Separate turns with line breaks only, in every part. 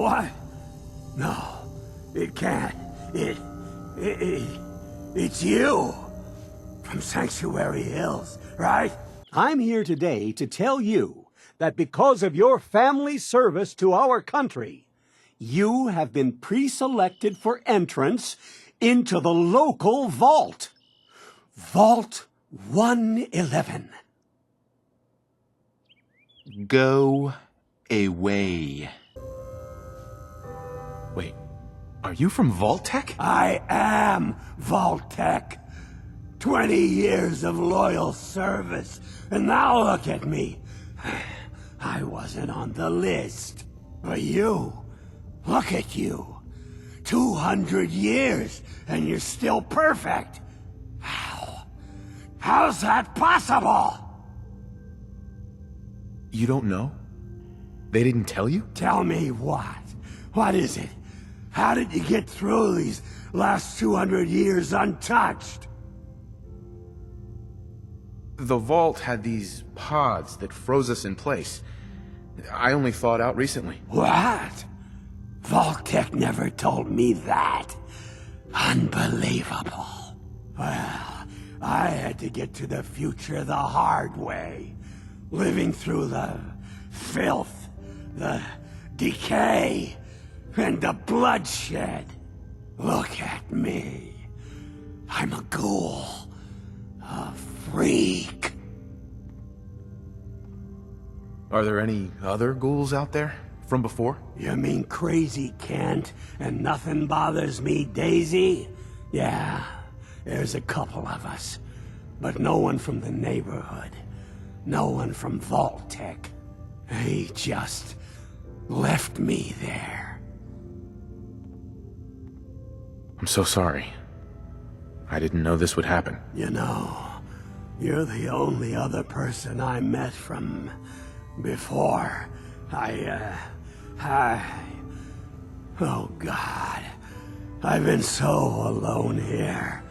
What? No, it can't. It's you. From Sanctuary Hills, right? I'm here today to tell you that because of your family's service to our country, you have been pre-selected for entrance into the local vault. Vault 111.
Go away. Wait, are you from Vault-Tec?
I am Vault-Tec. 20 years of loyal service, and now look at me. I wasn't on the list. But you, look at you. 200 years, and you're still perfect. How's that possible?
You don't know? They didn't tell you?
Tell me what? What is it? How did you get through these last 200 years untouched?
The vault had these pods that froze us in place. I only thawed out recently.
What? Vault-Tec never told me that. Unbelievable. Well, I had to get to the future the hard way. Living through the filth, the decay, and the bloodshed. Look at me. I'm a ghoul. A freak.
Are there any other ghouls out there from before?
You mean Crazy Kent and Nothing Bothers Me Daisy? Yeah, there's a couple of us. But no one from the neighborhood. No one from Vault-Tec. He just left me there.
I'm so sorry. I didn't know this would happen.
You know, you're the only other person I met from before. Oh God. I've been so alone here.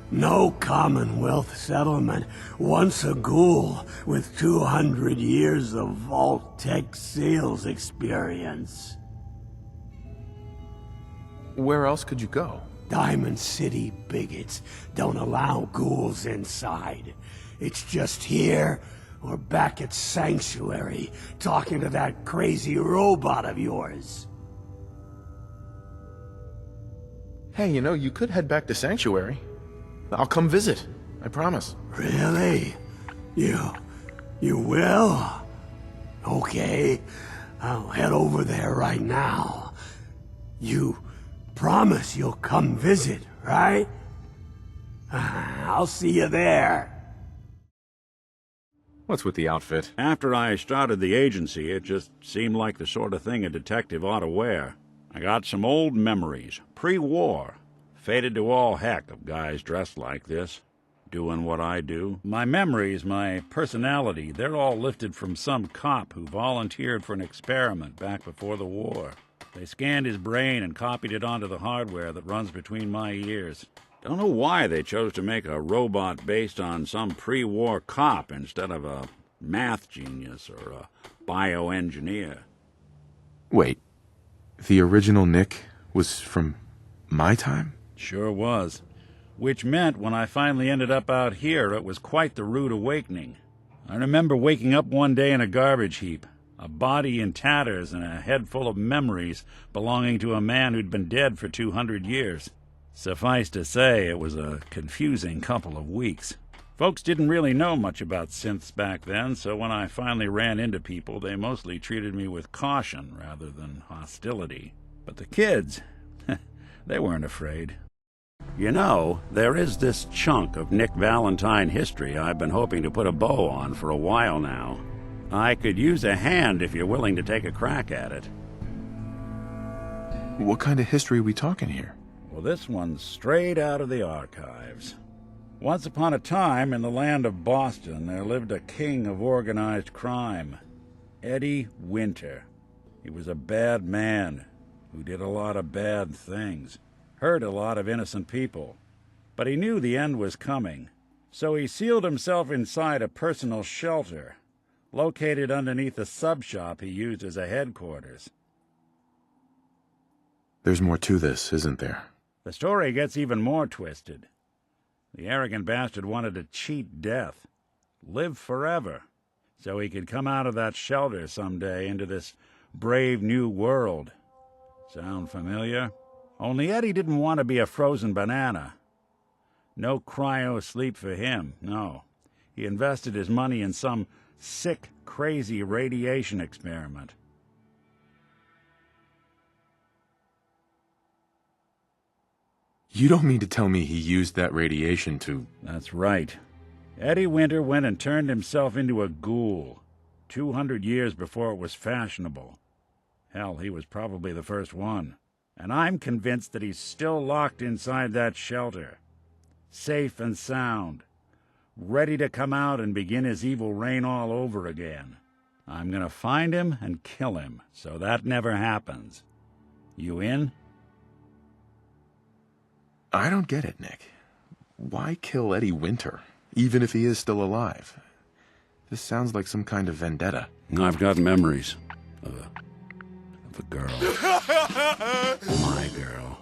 No Commonwealth settlement, once a ghoul with 200 years of Vault-Tec sales experience.
Where else could you go?
Diamond City bigots don't allow ghouls inside. It's just here or back at Sanctuary, talking to that crazy robot of yours.
Hey, you could head back to Sanctuary. I'll come visit, I promise.
Really? You will? Okay, I'll head over there right now. You promise you'll come visit, right? I'll see you there.
What's with the outfit?
After I started the agency, it just seemed like the sort of thing a detective ought to wear. I got some old memories, pre-war. Faded to all heck of guys dressed like this, doing what I do. My memories, my personality, they're all lifted from some cop who volunteered for an experiment back before the war. They scanned his brain and copied it onto the hardware that runs between my ears. Don't know why they chose to make a robot based on some pre-war cop instead of a math genius or a bioengineer.
Wait, the original Nick was from my time?
Sure was. Which meant when I finally ended up out here, it was quite the rude awakening. I remember waking up one day in a garbage heap, a body in tatters and a head full of memories belonging to a man who'd been dead for 200 years. Suffice to say, it was a confusing couple of weeks. Folks didn't really know much about synths back then, so when I finally ran into people, they mostly treated me with caution rather than hostility. But the kids, they weren't afraid. You know, there is this chunk of Nick Valentine history I've been hoping to put a bow on for a while now. I could use a hand if you're willing to take a crack at it.
What kind of history are we talking here?
Well, this one's straight out of the archives. Once upon a time, in the land of Boston, there lived a king of organized crime, Eddie Winter. He was a bad man who did a lot of bad things. Hurt a lot of innocent people. But he knew the end was coming, so he sealed himself inside a personal shelter, located underneath a sub-shop he used as a headquarters.
There's more to this, isn't there?
The story gets even more twisted. The arrogant bastard wanted to cheat death, live forever, so he could come out of that shelter someday into this brave new world. Sound familiar? Only Eddie didn't want to be a frozen banana. No cryo sleep for him, no. He invested his money in some sick, crazy radiation experiment.
You don't mean to tell me he used that radiation to...
That's right. Eddie Winter went and turned himself into a ghoul, 200 years before it was fashionable. Hell, he was probably the first one. And I'm convinced that he's still locked inside that shelter, safe and sound, ready to come out and begin his evil reign all over again. I'm gonna find him and kill him, so that never happens. You in?
I don't get it, Nick. Why kill Eddie Winter, even if he is still alive? This sounds like some kind of vendetta.
I've got memories of a girl. My girl.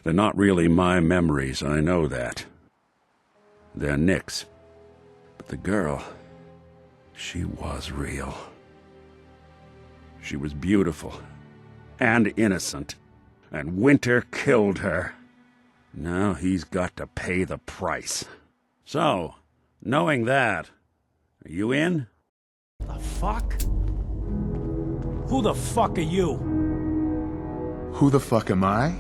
They're not really my memories, I know that. They're Nick's. But the girl, she was real. She was beautiful and innocent, and Winter killed her. Now he's got to pay the price. So, knowing that, are you in?
The fuck? Who the fuck are you?
Who the fuck am I?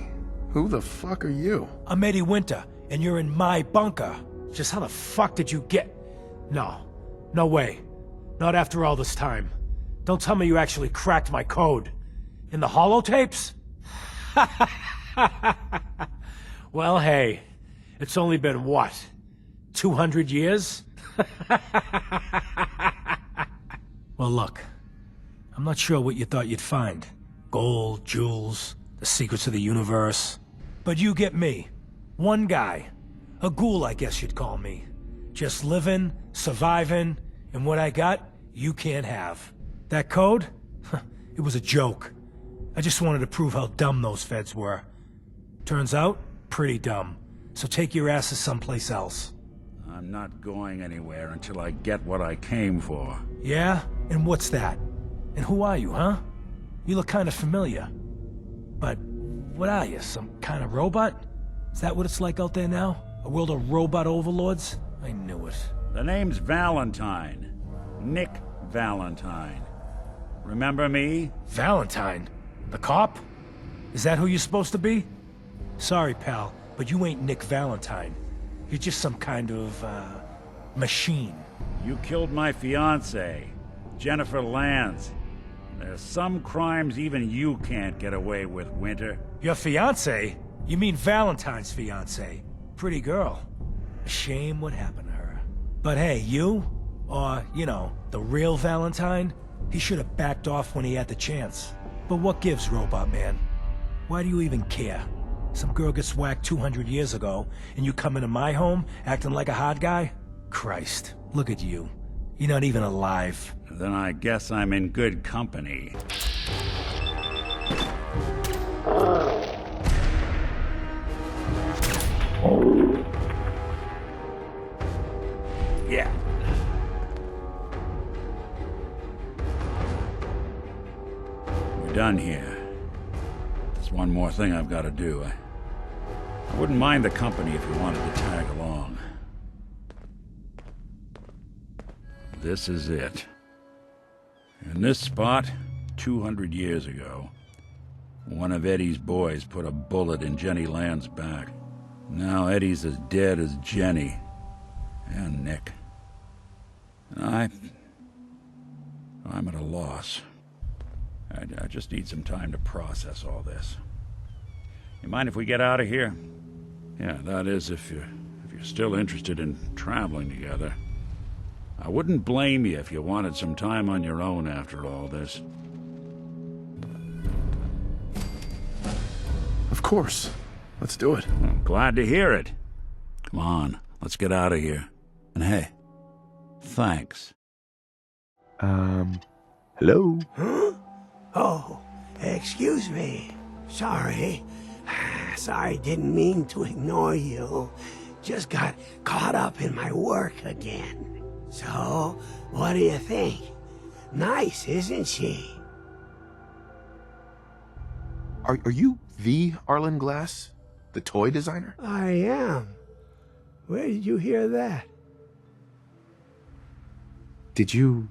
Who the fuck are you?
I'm Eddie Winter, and you're in my bunker. Just how the fuck did you get... No. No way. Not after all this time. Don't tell me you actually cracked my code. In the holotapes? Well, hey. It's only been, what, 200 years? Well, look. I'm not sure what you thought you'd find. Gold, jewels, the secrets of the universe. But you get me. One guy. A ghoul, I guess you'd call me. Just living, surviving, and what I got, you can't have. That code? It was a joke. I just wanted to prove how dumb those feds were. Turns out, pretty dumb. So take your asses someplace else.
I'm not going anywhere until I get what I came for.
Yeah? And what's that? And who are you, huh? You look kind of familiar. But what are you, some kind of robot? Is that what it's like out there now? A world of robot overlords? I knew it.
The name's Valentine. Nick Valentine. Remember me?
Valentine? The cop? Is that who you're supposed to be? Sorry, pal, but you ain't Nick Valentine. You're just some kind of, machine.
You killed my fiancée, Jennifer Lance. There's some crimes even you can't get away with, Winter.
Your fiancée? You mean Valentine's fiancée? Pretty girl. A shame what happened to her. But hey, you? Or, you know, the real Valentine? He should have backed off when he had the chance. But what gives, Robot Man? Why do you even care? Some girl gets whacked 200 years ago, and you come into my home acting like a hot guy? Christ, look at you. You're not even alive.
Then I guess I'm in good company. Yeah. We're done here. There's one more thing I've got to do. I wouldn't mind the company if you wanted to tag along. This is it. In this spot, 200 years ago, one of Eddie's boys put a bullet in Jenny Land's back. Now Eddie's as dead as Jenny. And Nick. I'm at a loss. I just need some time to process all this. You mind if we get out of here? Yeah, that is if you're still interested in traveling together. I wouldn't blame you if you wanted some time on your own after all this.
Of course. Let's do it.
I'm glad to hear it. Come on, let's get out of here. And hey, thanks.
Hello?
Oh, excuse me. Sorry. Sorry, didn't mean to ignore you. Just got caught up in my work again. So, what do you think? Nice, isn't she?
Are you the Arlen Glass? The toy designer?
I am. Where did you hear that?
Did you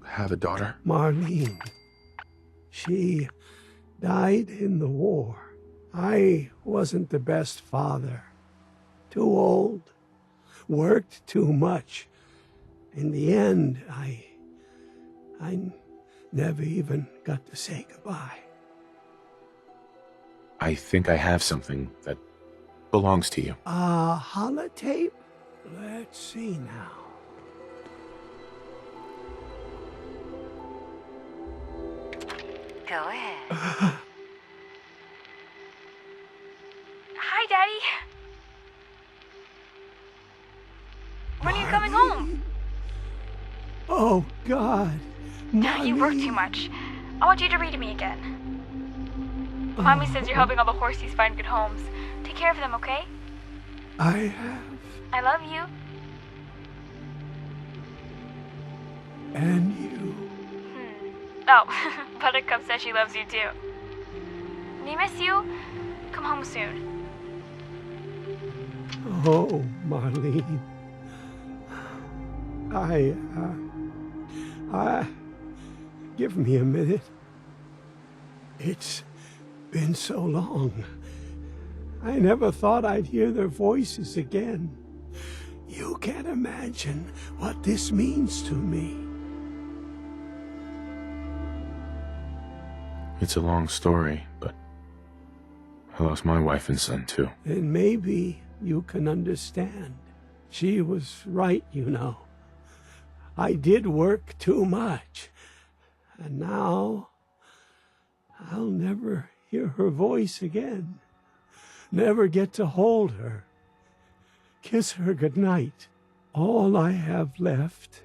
have a daughter?
Marlene. She died in the war. I wasn't the best father. Too old. Worked too much. In the end, I never even got to say goodbye.
I think I have something that belongs to you.
Holotape? Let's see now.
Go ahead. Hi, Daddy. When are you coming home?
Oh, God.
Dad, you work too much. I want you to read to me again. Mommy says you're helping all the horsies find good homes. Take care of them, okay?
I have.
I love you.
And you.
Oh, Buttercup says she loves you too. We miss you. Come home soon.
Oh, Marlene. Give me a minute. It's been so long. I never thought I'd hear their voices again. You can't imagine what this means to me.
It's a long story, but I lost my wife and son too.
And maybe you can understand. She was right, you know. I did work too much. And now I'll never hear her voice again. Never get to hold her. Kiss her goodnight. All I have left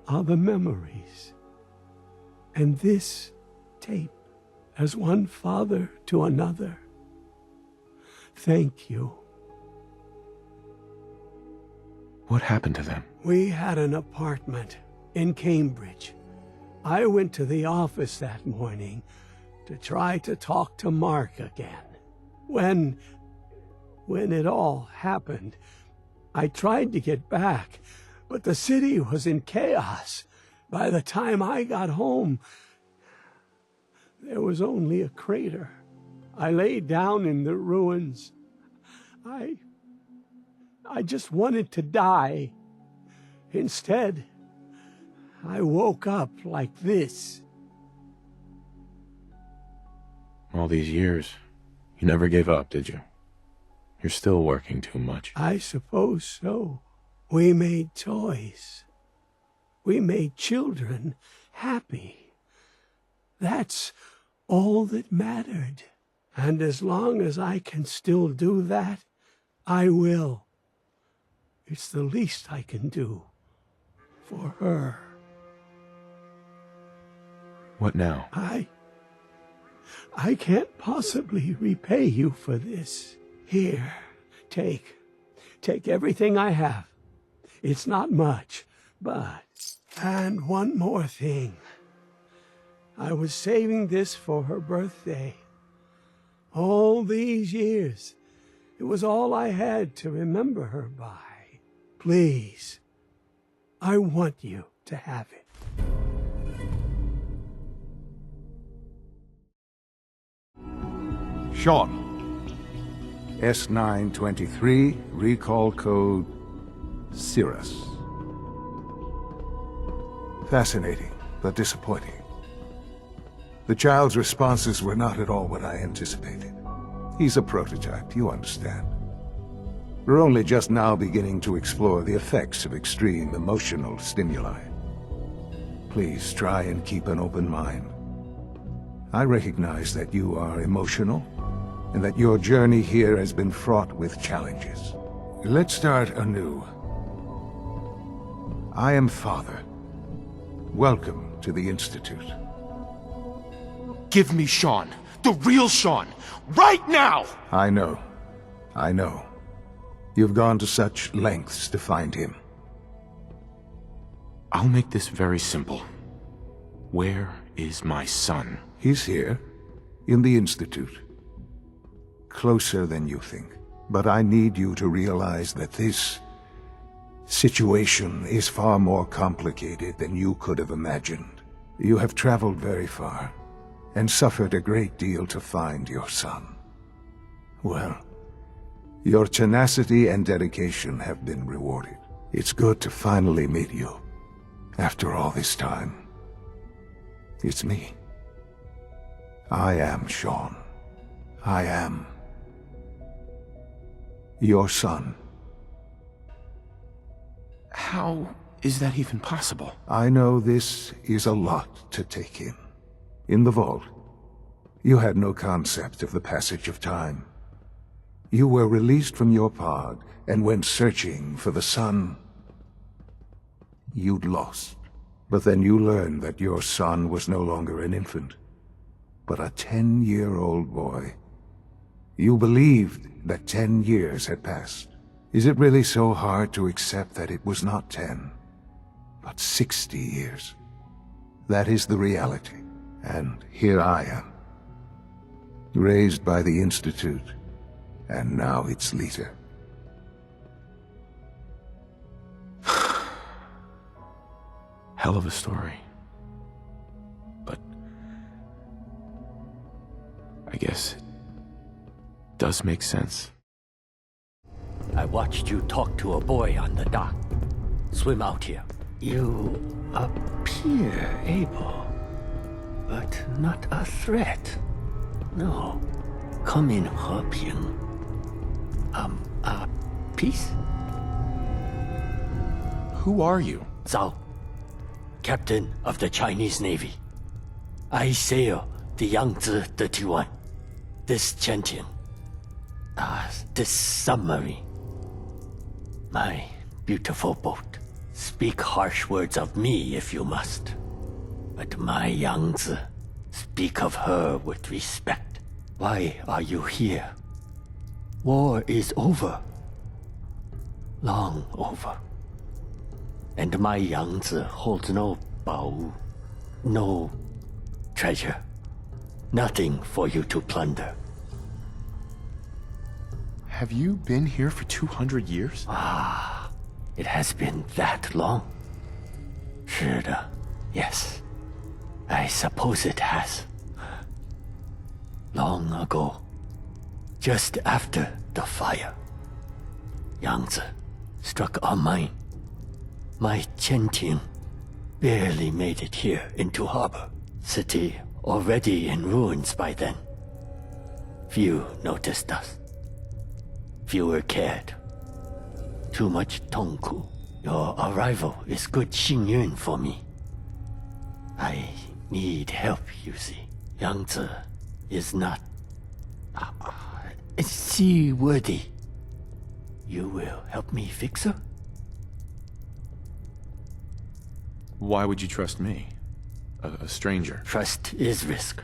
are the memories. And this tape as one father to another. Thank you.
What happened to them?
We had an apartment in Cambridge. I went to the office that morning to try to talk to Mark again. When it all happened, I tried to get back, but the city was in chaos. By the time I got home, there was only a crater. I lay down in the ruins. I just wanted to die. Instead, I woke up like this.
All these years, you never gave up, did you? You're still working too much.
I suppose so. We made toys. We made children happy. That's all that mattered. And as long as I can still do that, I will. It's the least I can do for her.
What now?
I can't possibly repay you for this. Here, take everything I have. It's not much, but... And one more thing. I was saving this for her birthday. All these years, it was all I had to remember her by. Please, I want you to have it.
Shaun. S923, recall code Cirrus. Fascinating, but disappointing. The child's responses were not at all what I anticipated. He's a prototype, you understand. We're only just now beginning to explore the effects of extreme emotional stimuli. Please try and keep an open mind. I recognize that you are emotional, and that your journey here has been fraught with challenges. Let's start anew. I am Father. Welcome to the Institute.
Give me Shaun. the real Shaun, right now!
I know. I know. You've gone to such lengths to find him.
I'll make this very simple. Where is my son?
He's here, in the Institute. Closer than you think. But I need you to realize that this situation is far more complicated than you could have imagined. You have traveled very far, and suffered a great deal to find your son. Well, your tenacity and dedication have been rewarded. It's good to finally meet you, after all this time. It's me. I am Shaun. I am your son.
How is that even possible?
I know this is a lot to take in. In the vault, you had no concept of the passage of time. You were released from your pod and went searching for the son you'd lost. But then you learned that your son was no longer an infant, but a 10-year-old boy. You believed that 10 years had passed. Is it really so hard to accept that it was not 10, but 60 years? That is the reality. And here I am, raised by the Institute, and now its leader.
Hell of a story. But I guess it does make sense.
I watched you talk to a boy on the dock. Swim out here. You appear able, but not a threat. No. Come in, Heping. Peace?
Who are you?
Zao, Captain of the Chinese Navy. I sail the Yangtze 31. This Chentian. This submarine. My beautiful boat. Speak harsh words of me if you must. But my Yangtze, speak of her with respect. Why are you here? War is over. Long over. And my Yangtze holds no Bao, no treasure. Nothing for you to plunder.
Have you been here for 200 years?
It has been that long? 是的, yes. I suppose it has. Long ago, just after the fire, Yangtze struck our mine. My Chentian barely made it here into harbor. City already in ruins by then. Few noticed us. Fewer cared. Too much Tongku. Your arrival is good Xingyun for me. I need help, you see. Yangtze is not seaworthy. You will help me fix her?
Why would you trust me? A stranger?
Trust is risk.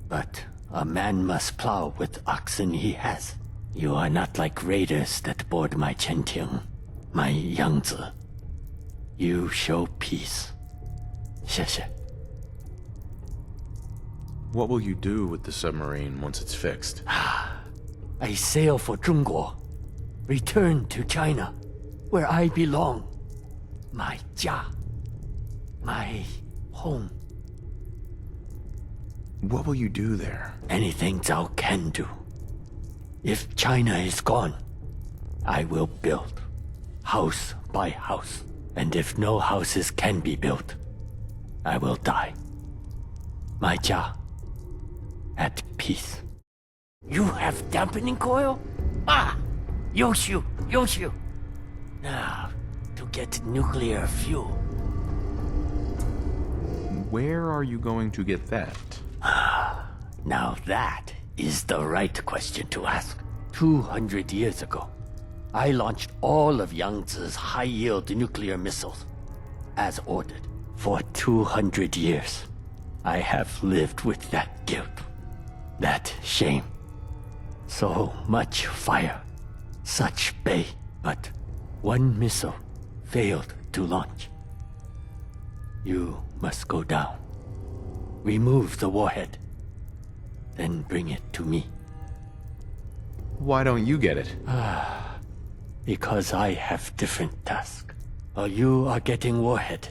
But a man must plow with oxen he has. You are not like raiders that board my Chentian, my Yangtze. You show peace. 谢谢.
What will you do with the submarine once it's fixed?
I sail for Zhongguo. Return to China, where I belong. My Jia. My home.
What will you do there?
Anything Zao can do. If China is gone, I will build, house by house. And if no houses can be built, I will die. My Jia, at peace. You have dampening coil? Yoshu. Now, to get nuclear fuel.
Where are you going to get that?
Now that is the right question to ask. 200 years ago, I launched all of Yangtze's high-yield nuclear missiles, as ordered. For 200 years, I have lived with that guilt. That shame. So much fire, such bay, but one missile failed to launch. You must go down. Remove the warhead. Then bring it to me.
Why don't you get it?
Because I have different tasks. While you are getting warhead,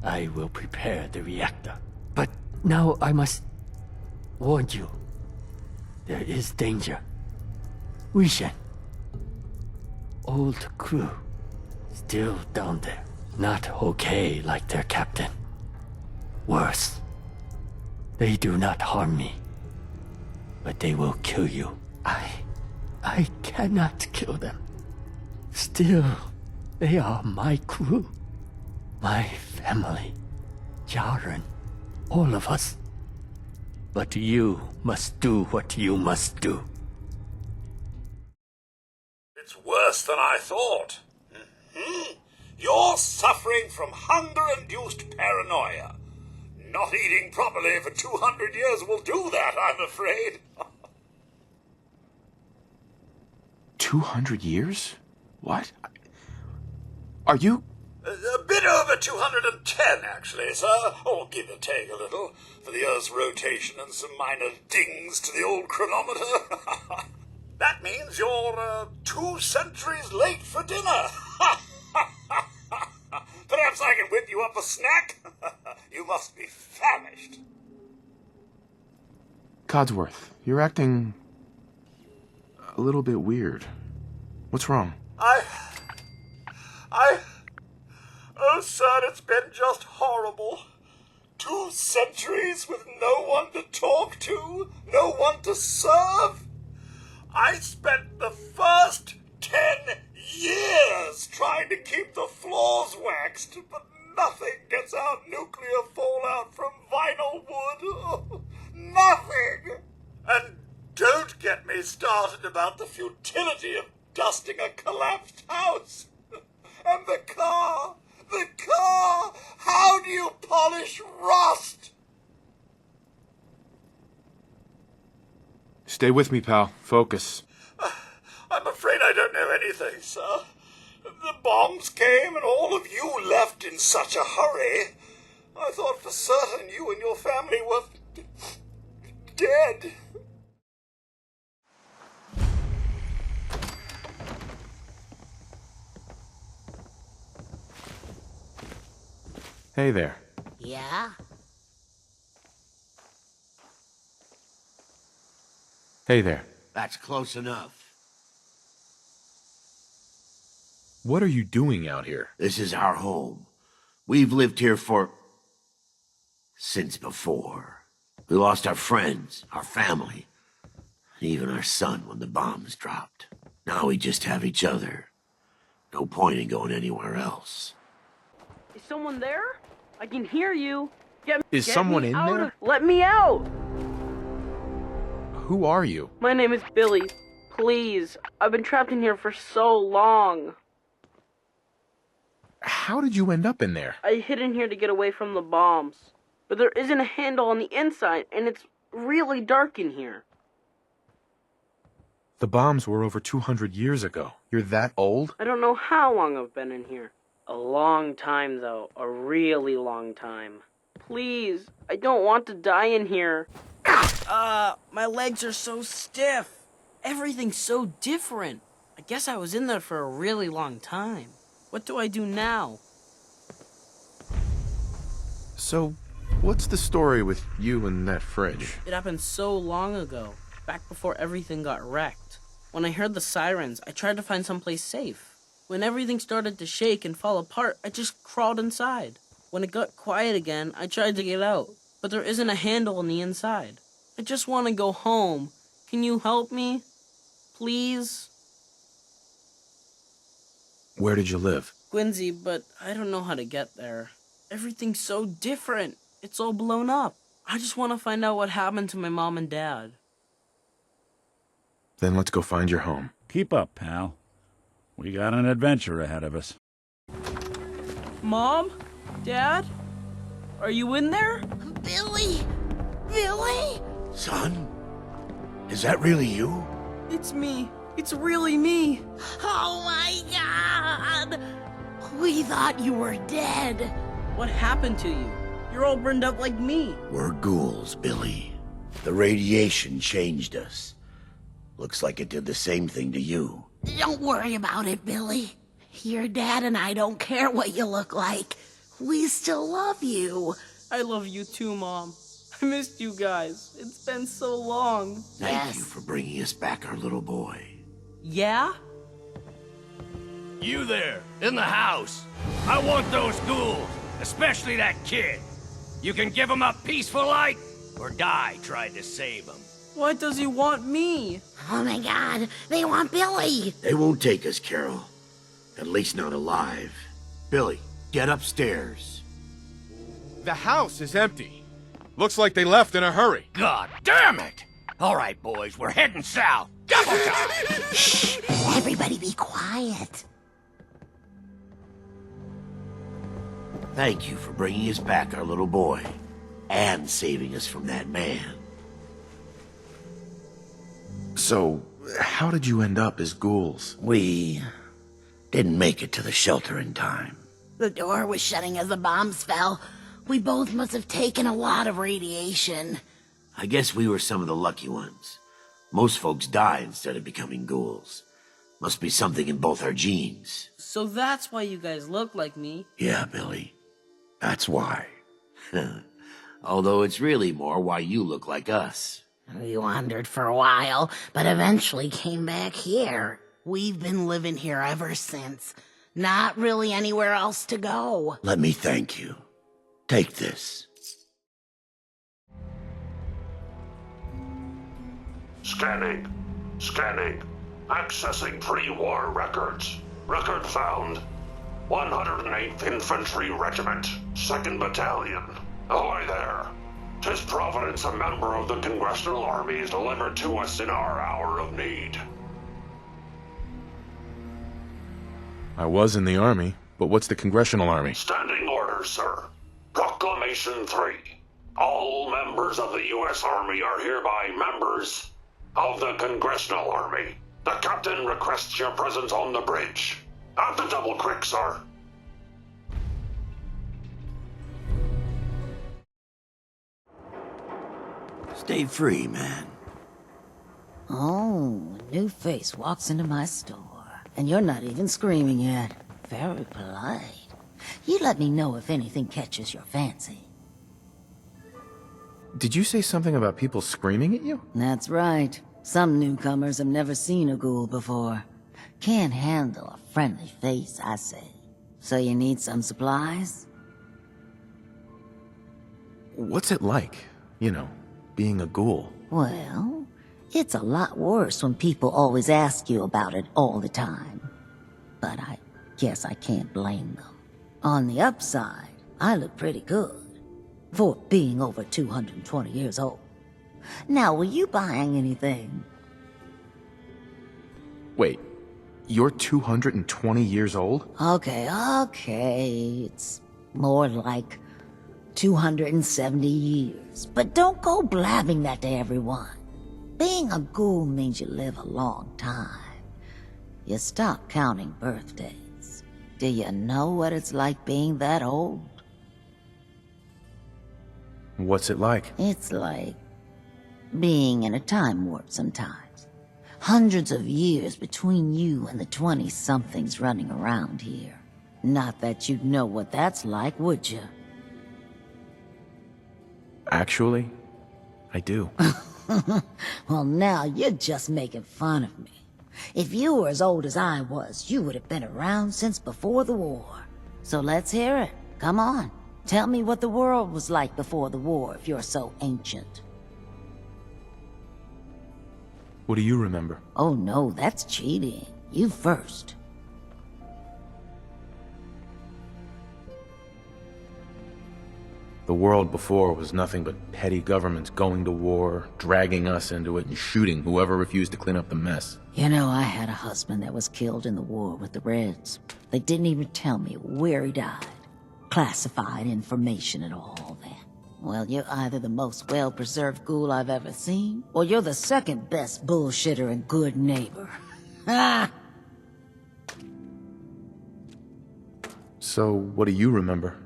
I will prepare the reactor. But now I must warn you. There is danger. Wishen. Old crew. Still down there. Not okay like their captain. Worse. They do not harm me. But they will kill you. I cannot kill them. Still, they are my crew. My family. Jaren. All of us. But you must do what you must do.
It's worse than I thought. You're suffering from hunger-induced paranoia. Not eating properly for 200 years will do that, I'm afraid.
200 years? What? Are you...
A bit over 210, actually, sir. Or give or take a little, for the Earth's rotation and some minor dings to the old chronometer. That means you're 2 centuries late for dinner. Perhaps I can whip you up a snack? You must be famished.
Codsworth, you're acting... a little bit weird. What's wrong?
Oh, sir, it's been just horrible. 2 centuries with no one to talk to, no one to serve. I spent the first 10 years trying to keep the floors waxed, but nothing gets out nuclear fallout from vinyl wood. Nothing! And don't get me started about the futility of dusting a collapsed house. And the car! How do you polish rust?
Stay with me, pal. Focus.
I'm afraid I don't know anything, sir. The bombs came and all of you left in such a hurry. I thought for certain you and your family were dead.
Hey there.
Yeah?
Hey there.
That's close enough.
What are you doing out here?
This is our home. We've lived here since before. We lost our friends, our family, and even our son when the bombs dropped. Now we just have each other. No point in going anywhere else.
Is someone there? I can hear you. Get
someone
me
in
out
there?
of- Let me out!
Who are you?
My name is Billy. Please. I've been trapped in here for so long.
How did you end up in there?
I hid in here to get away from the bombs. But there isn't a handle on the inside, and it's really dark in here.
The bombs were over 200 years ago. You're that old?
I don't know how long I've been in here. A long time, though. A really long time. Please, I don't want to die in here. My legs are so stiff. Everything's so different. I guess I was in there for a really long time. What do I do now?
So, what's the story with you and that fridge?
It happened so long ago, back before everything got wrecked. When I heard the sirens, I tried to find someplace safe. When everything started to shake and fall apart, I just crawled inside. When it got quiet again, I tried to get out, but there isn't a handle on the inside. I just want to go home. Can you help me? Please?
Where did you live?
Quincy, but I don't know how to get there. Everything's so different. It's all blown up. I just want to find out what happened to my mom and dad.
Then let's go find your home.
Keep up, pal. We got an adventure ahead of us.
Mom? Dad? Are you in there?
Billy! Billy! Son, Is that really you?
It's me. It's really me.
Oh my god! We thought you were dead.
What happened to you? You're all burned up like me.
We're ghouls, Billy. The radiation changed us. Looks like it did the same thing to you.
Don't worry about it, Billy. Your dad and I don't care what you look like. We still love you.
I love you too, Mom. I missed you guys. It's been so long.
Thank you for bringing us back our little boy.
Yeah?
You there, in the house. I want those ghouls, especially that kid. You can give him a peaceful light, or die trying to save him.
Why does he want me?
Oh my god, they want Billy.
They won't take us, Carol. At least not alive. Billy, get upstairs.
The house is empty. Looks like they left in a hurry.
God damn it! All right, boys, we're heading south. Double time!
Shh! Everybody be quiet.
Thank you for bringing us back our little boy. And saving us from that man.
So, how did you end up as ghouls?
We didn't make it to the shelter in time.
The door was shutting as the bombs fell. We both must have taken a lot of radiation.
I guess we were some of the lucky ones. Most folks die instead of becoming ghouls. Must be something in both our genes.
So that's why you guys look like me.
Yeah, Billy. That's why. Although it's really more why you look like us.
We wandered for a while, but eventually came back here. We've been living here ever since. Not really anywhere else to go.
Let me thank you. Take this.
Scanning. Scanning. Accessing pre-war records. Record found. 108th Infantry Regiment, 2nd Battalion. Ahoy there. 'Tis Providence, a member of the Congressional Army, is delivered to us in our hour of need.
I was in the Army, but what's the Congressional Army?
Standing orders, sir. Proclamation 3. All members of the U.S. Army are hereby members of the Congressional Army. The captain requests your presence on the bridge. At the double quick, sir.
Stay free, man.
Oh, a new face walks into my store. And you're not even screaming yet. Very polite. You let me know if anything catches your fancy.
Did you say something about people screaming at you?
That's right. Some newcomers have never seen a ghoul before. Can't handle a friendly face, I say. So you need some supplies?
What's it like, you know, being a ghoul?
Well, it's a lot worse when people always ask you about it all the time. But I guess I can't blame them. On the upside, I look pretty good for being over 220 years old. Now, were you buying anything?
Wait, you're 220 years old?
Okay. It's more like 270 years. But don't go blabbing that to everyone. Being a ghoul means you live a long time. You stop counting birthdays. Do you know what it's like being that old?
What's it like?
It's like being in a time warp sometimes. Hundreds of years between you and the 20-somethings running around here. Not that you'd know what that's like, would you?
Actually, I do.
Well, now you're just making fun of me. If you were as old as I was, you would have been around since before the war. So let's hear it. Come on. Tell me what the world was like before the war if you're so ancient.
What do you remember?
Oh no, that's cheating. You first.
The world before was nothing but petty governments going to war, dragging us into it, and shooting whoever refused to clean up the mess.
You know, I had a husband that was killed in the war with the Reds. They didn't even tell me where he died. Classified information and all that. Well, you're either the most well-preserved ghoul I've ever seen, or you're the second best bullshitter and good neighbor. Ah!
So, what do you remember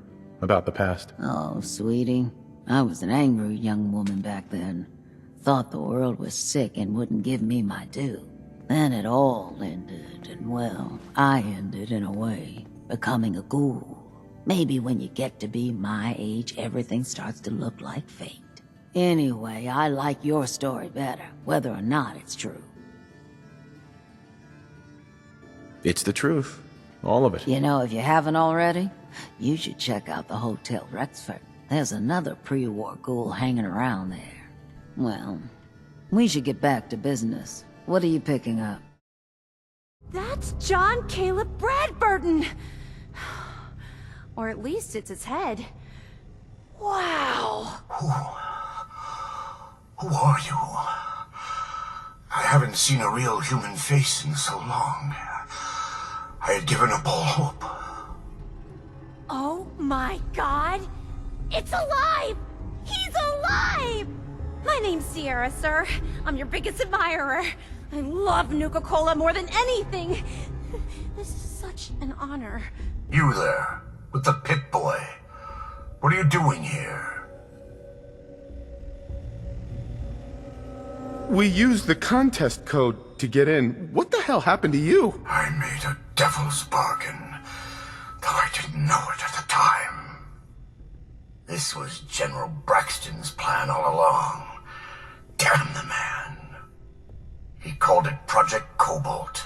about the past?
Oh, sweetie. I was an angry young woman back then. Thought the world was sick and wouldn't give me my due. Then it all ended, and well, I ended in a way, becoming a ghoul. Maybe when you get to be my age, everything starts to look like fate. Anyway, I like your story better, whether or not it's true.
It's the truth. All of it.
You know, if you haven't already, you should check out the Hotel Rexford. There's another pre-war ghoul hanging around there. Well, we should get back to business. What are you picking up?
That's John Caleb Bradburton! Or at least it's his head. Wow!
Who are you? I haven't seen a real human face in so long. I had given up all hope.
Oh my god! It's alive! He's alive! My name's Sierra, sir. I'm your biggest admirer. I love Nuka-Cola more than anything. This is such an honor.
You there, with the pit boy. What are you doing here?
We used the contest code to get in. What the hell happened to you?
I made a devil's bargain, though I didn't know it at the time. This was General Braxton's plan all along. Damn the man. He called it Project Cobalt.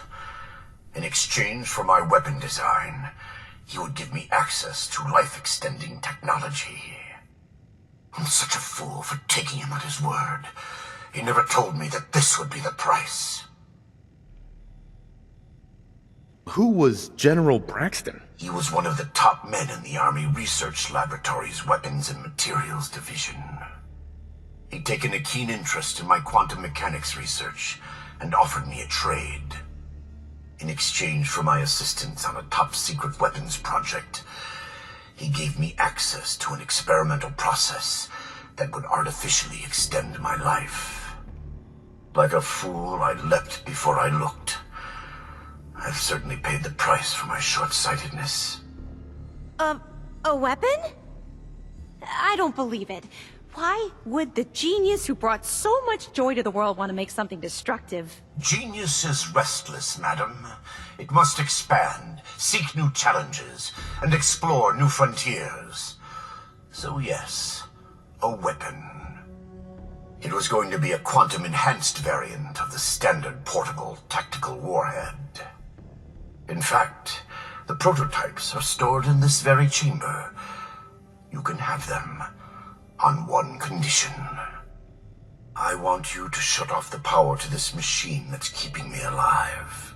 In exchange for my weapon design, he would give me access to life-extending technology. I'm such a fool for taking him at his word. He never told me that this would be the price.
Who was General Braxton?
He was one of the top men in the Army Research Laboratory's Weapons and Materials Division. He'd taken a keen interest in my quantum mechanics research and offered me a trade. In exchange for my assistance on a top-secret weapons project, he gave me access to an experimental process that would artificially extend my life. Like a fool, I leapt before I looked. I've certainly paid the price for my short-sightedness.
A weapon? I don't believe it. Why would the genius who brought so much joy to the world want to make something destructive?
Genius is restless, madam. It must expand, seek new challenges, and explore new frontiers. So yes, a weapon. It was going to be a quantum-enhanced variant of the standard portable tactical warhead. In fact, the prototypes are stored in this very chamber. You can have them on one condition. I want you to shut off the power to this machine that's keeping me alive.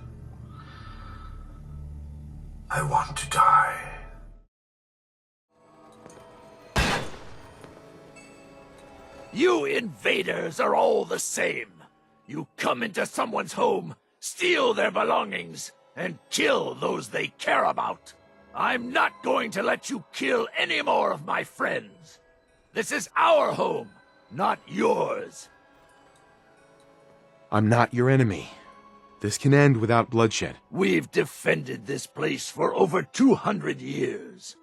I want to die.
You invaders are all the same. You come into someone's home, steal their belongings, and kill those they care about. I'm not going to let you kill any more of my friends. This is our home, not yours.
I'm not your enemy. This can end without bloodshed.
We've defended this place for over 200 years.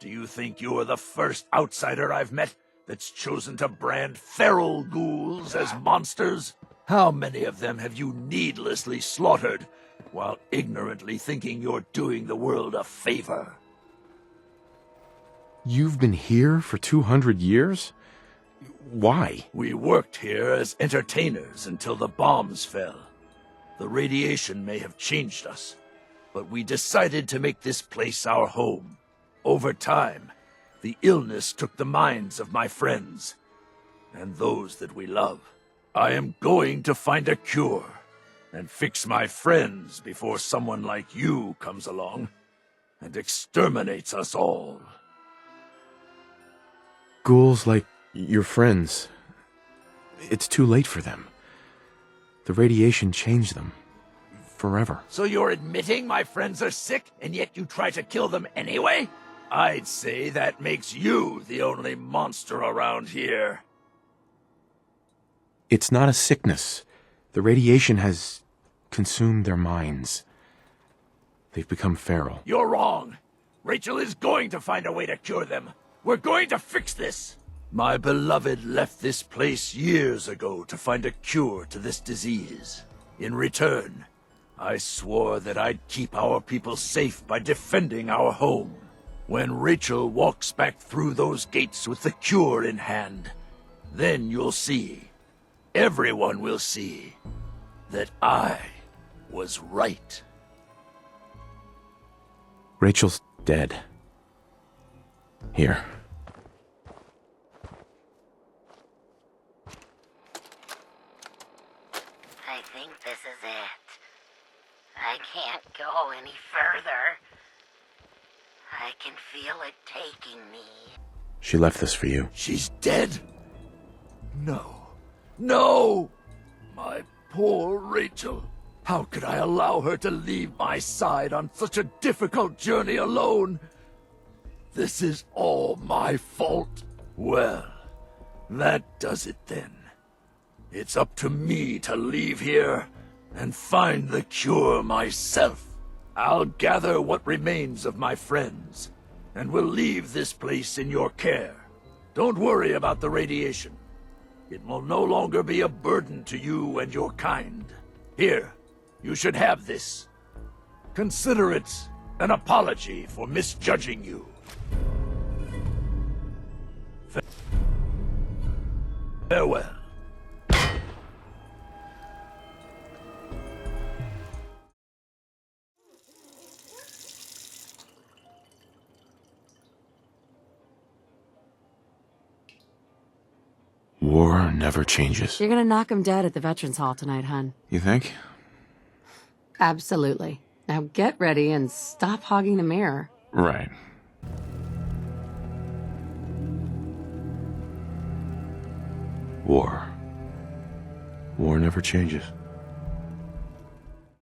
Do you think you're the first outsider I've met that's chosen to brand feral ghouls as monsters? How many of them have you needlessly slaughtered while ignorantly thinking you're doing the world a favor?
You've been here for 200 years? Why?
We worked here as entertainers until the bombs fell. The radiation may have changed us, but we decided to make this place our home. Over time, the illness took the minds of my friends, and those that we love. I am going to find a cure, and fix my friends before someone like you comes along and exterminates us all.
Ghouls like your friends. It's too late for them. The radiation changed them. Forever.
So you're admitting my friends are sick, and yet you try to kill them anyway? I'd say that makes you the only monster around here.
It's not a sickness. The radiation has consumed their minds. They've become feral.
You're wrong. Rachel is going to find a way to cure them. We're going to fix this. My beloved left this place years ago to find a cure to this disease. In return, I swore that I'd keep our people safe by defending our home. When Rachel walks back through those gates with the cure in hand, then you'll see, everyone will see, that I was right.
Rachel's dead. Here.
I think this is it. I can't go any further. I can feel it taking me.
She left this for you.
She's dead? No. No! My poor Rachel. How could I allow her to leave my side on such a difficult journey alone? This is all my fault. Well, that does it then. It's up to me to leave here and find the cure myself. I'll gather what remains of my friends, and we'll leave this place in your care. Don't worry about the radiation. It will no longer be a burden to you and your kind. Here, you should have this. Consider it an apology for misjudging you. Farewell.
War never changes.
You're gonna knock him dead at the Veterans Hall tonight, hun.
You think?
Absolutely. Now get ready and stop hogging the mirror.
Right. War. War never changes.